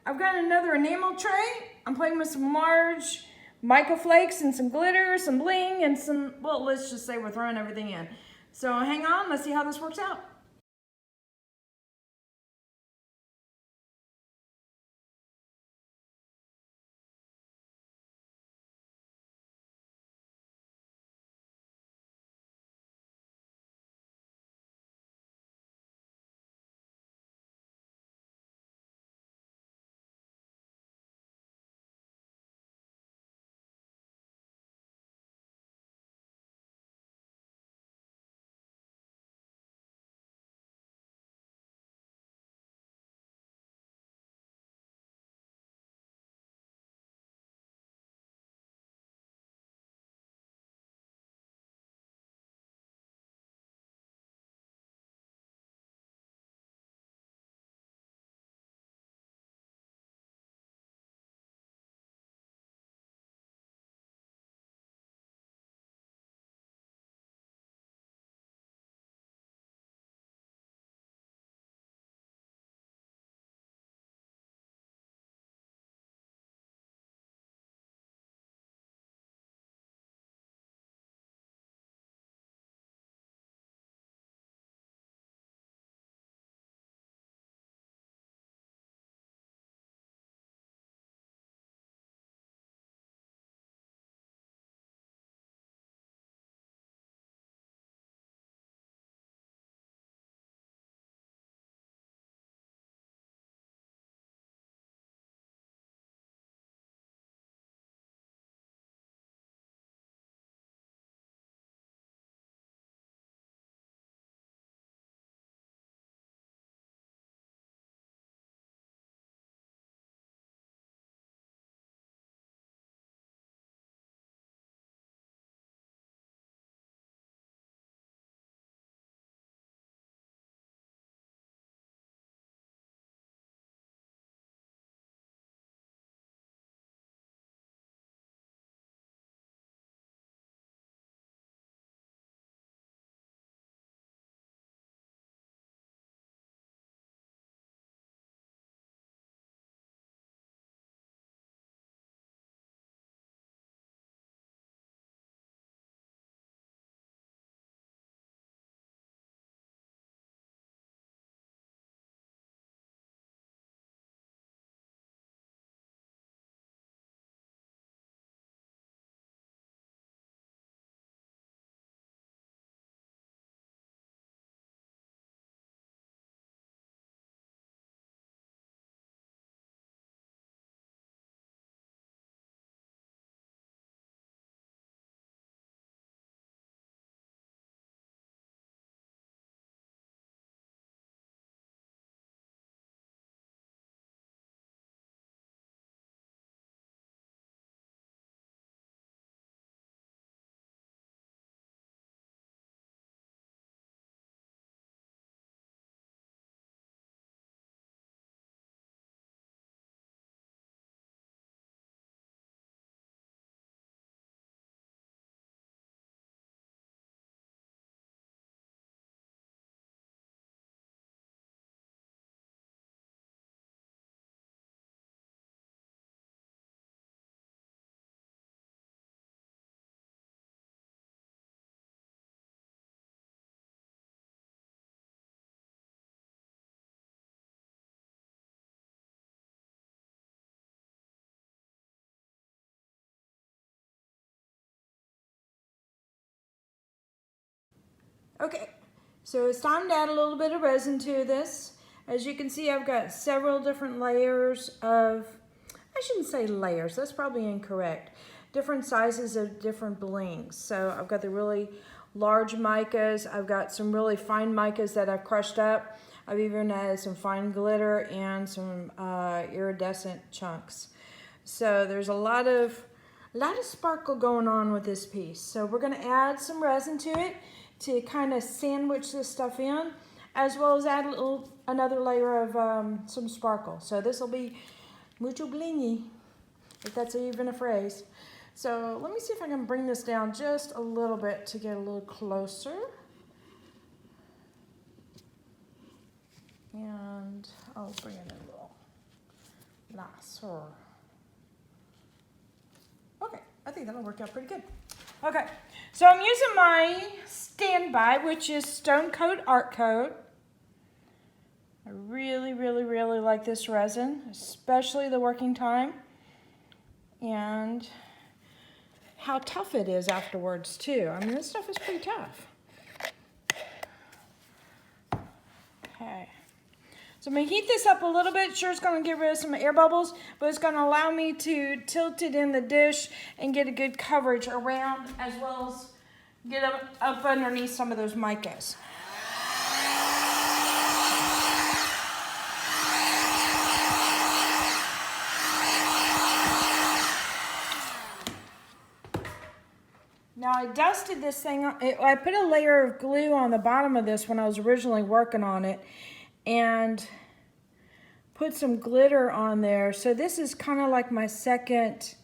I've got another enamel tray. I'm playing with some large Mica Flakes and some glitter, some bling, and some, well, let's just say we're throwing everything in. So hang on, let's see how this works out. Okay, so it's time to add a little bit of resin to this. As you can see, I've got several different layers of, I shouldn't say layers, that's probably incorrect. Different sizes of different blings. So I've got the really large micas. I've got some really fine micas that I've crushed up. I've even added some fine glitter and some iridescent chunks. So there's a lot of sparkle going on with this piece. So we're gonna add some resin to it to kind of sandwich this stuff in, as well as add another layer of some sparkle. So this will be mucho blingy, if that's even a phrase. So let me see if I can bring this down just a little bit to get a little closer. And I'll bring it in a Lacer. Okay, I think that'll work out pretty good. Okay, so I'm using my standby, which is Stone Coat Art Coat. I really, really, really like this resin, especially the working time and how tough it is afterwards too. I mean, this stuff is pretty tough. Okay. So I'm going to heat this up a little bit. Sure, it's going to get rid of some air bubbles, but it's going to allow me to tilt it in the dish and get a good coverage around, as well as get up underneath some of those micas. Now I dusted this thing, I put a layer of glue on the bottom of this when I was originally working on it, and put some glitter on there. So this is kind of like my second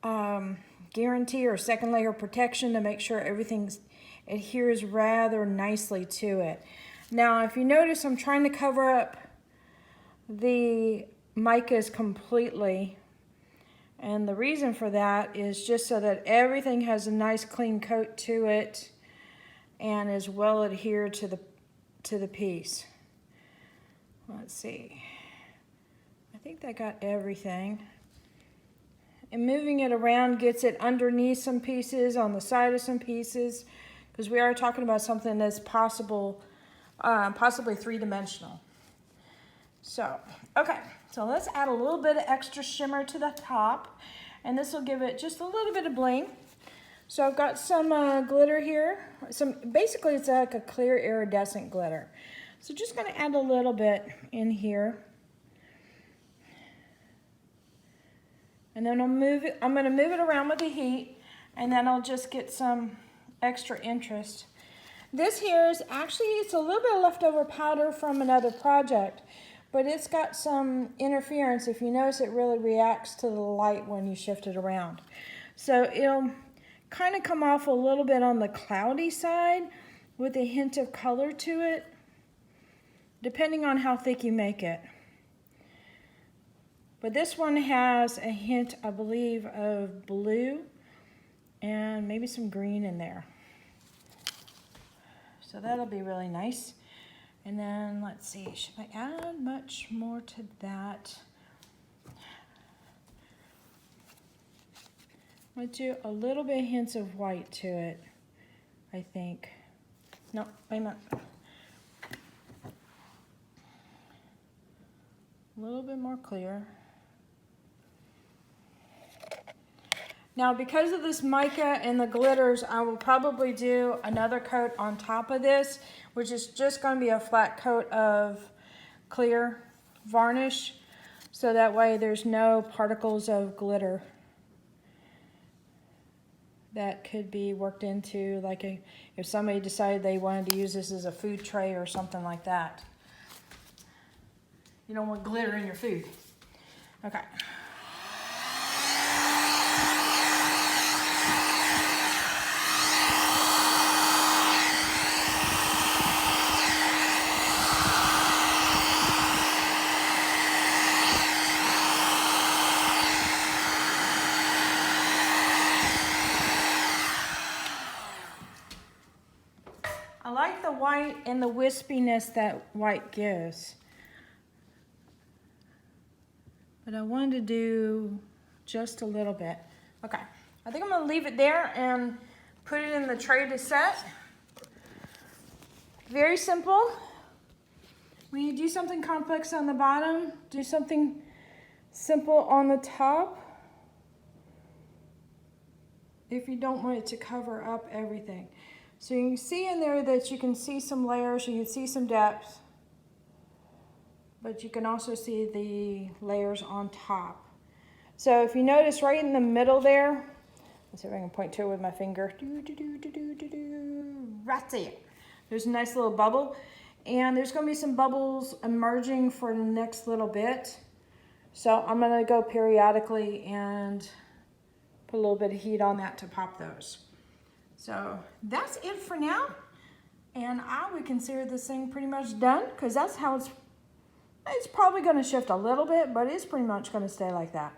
guarantee or second layer of protection to make sure everything adheres rather nicely to it. Now if you notice, I'm trying to cover up the micas completely. And the reason for that is just so that everything has a nice clean coat to it and is well adhered to the piece. Let's see. I think that got everything. And moving it around gets it underneath some pieces, on the side of some pieces, because we are talking about something that's possibly three-dimensional. So, okay, so let's add a little bit of extra shimmer to the top, and this will give it just a little bit of bling. So I've got some glitter here. Basically it's like a clear iridescent glitter. So just gonna add a little bit in here. And then I'm gonna move it around with the heat, and then I'll just get some extra interest. This here is actually, it's a little bit of leftover powder from another project, but it's got some interference. If you notice, it really reacts to the light when you shift it around. So it'll kind of come off a little bit on the cloudy side with a hint of color to it, depending on how thick you make it. But this one has a hint, I believe, of blue and maybe some green in there. So that'll be really nice. And then let's see, should I add much more to that? I'm going to do a little bit of hints of white to it, I think. No, wait a minute. A little bit more clear. Now, because of this mica and the glitters, I will probably do another coat on top of this, which is just going to be a flat coat of clear varnish, so that way there's no particles of glitter that could be worked into, like if somebody decided they wanted to use this as a food tray or something like that. You don't want glitter in your food. Okay. I like the white and the wispiness that white gives. But I wanted to do just a little bit. Okay, I think I'm gonna leave it there and put it in the tray to set. Very simple. When you do something complex on the bottom, do something simple on the top, if you don't want it to cover up everything. So you can see in there that you can see some layers, you can see some depth, but you can also see the layers on top. So if you notice right in the middle there, let's see if I can point to it with my finger. Right there. There's a nice little bubble, and there's gonna be some bubbles emerging for the next little bit. So I'm gonna go periodically and put a little bit of heat on that to pop those. So that's it for now. And I would consider this thing pretty much done, because that's how It's probably going to shift a little bit, but it's pretty much going to stay like that.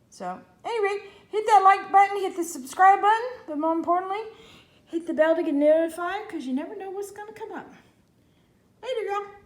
So anyway, hit that like button, hit the subscribe button, but more importantly, hit the bell to get notified because you never know what's going to come up. Later, y'all.